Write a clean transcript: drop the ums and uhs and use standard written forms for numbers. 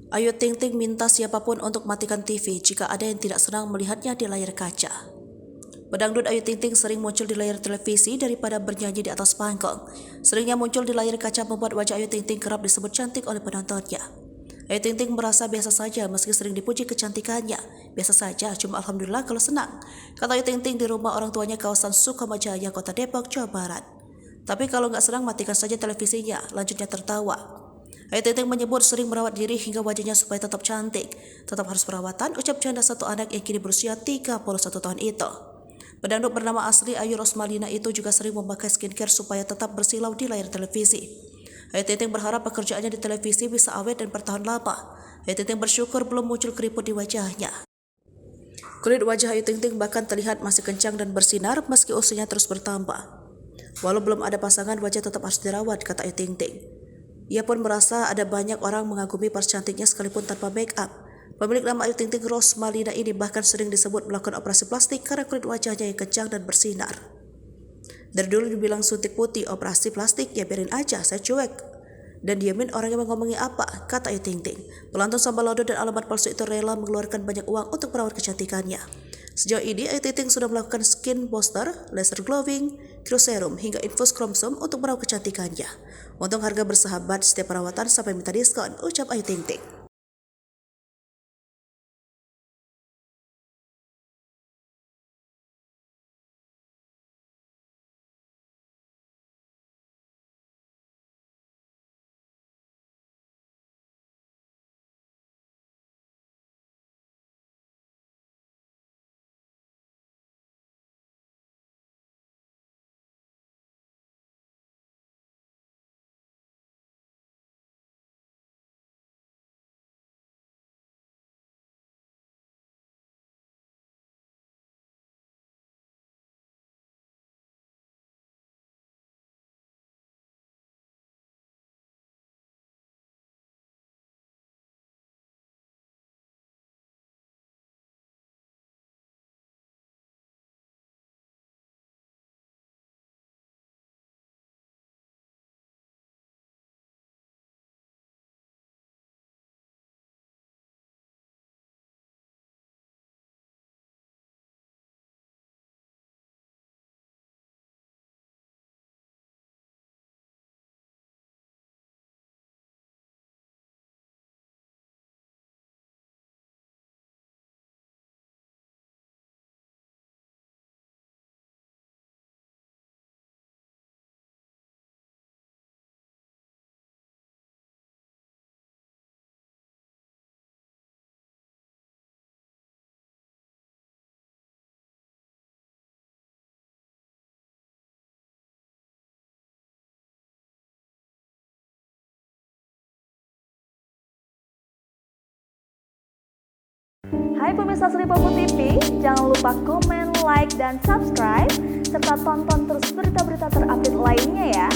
Ayu Ting Ting minta siapapun untuk matikan TV jika ada yang tidak senang melihatnya di layar kaca. Pedangdut Ayu Ting Ting sering muncul di layar televisi daripada bernyanyi di atas panggung. Seringnya muncul di layar kaca membuat wajah Ayu Ting Ting kerap disebut cantik oleh penontonnya. Ayu Ting Ting merasa biasa saja meski sering dipuji kecantikannya. Biasa saja, cuma alhamdulillah kalau senang, kata Ayu Ting Ting di rumah orang tuanya kawasan Sukamajaya, Kota Depok, Jawa Barat. Tapi kalau nggak senang matikan saja televisinya, lanjutnya tertawa. Ayu Ting Ting menyebut sering merawat diri hingga wajahnya supaya tetap cantik. Tetap harus perawatan, ucap janda satu anak yang kini berusia 31 tahun itu. Pedangdut bernama asli Ayu Rosmalina itu juga sering memakai skincare supaya tetap bersilau di layar televisi. Ayu Ting Ting berharap pekerjaannya di televisi bisa awet dan bertahan lama. Ayu Ting Ting bersyukur belum muncul keriput di wajahnya. Kulit wajah Ayu Ting Ting bahkan terlihat masih kencang dan bersinar meski usianya terus bertambah. Walau belum ada pasangan, wajah tetap harus dirawat, kata Ayu Ting Ting. Ia pun merasa ada banyak orang mengagumi pars cantiknya sekalipun tanpa make up. Pemilik nama Ayu Ting Ting, Rosmalina ini bahkan sering disebut melakukan operasi plastik karena kulit wajahnya yang kencang dan bersinar. Dari dulu dibilang suntik putih, operasi plastik, ya biarin aja, saya cuek. Dan diamin orang yang ngomongin apa, kata Ayu Ting Ting. Pelantun sambal lodo dan alamat palsu itu rela mengeluarkan banyak uang untuk merawat kecantikannya. Sejauh ini, Ayu Ting Ting sudah melakukan skin booster, laser glowing, serum hingga infus kromsom untuk merawat kecantikannya. Untung harga bersahabat, setiap perawatan sampai minta diskon, ucap Ayu Ting Ting. Hai pemirsa Sri Popo TV, jangan lupa komen, like, dan subscribe, serta tonton terus berita-berita terupdate lainnya ya.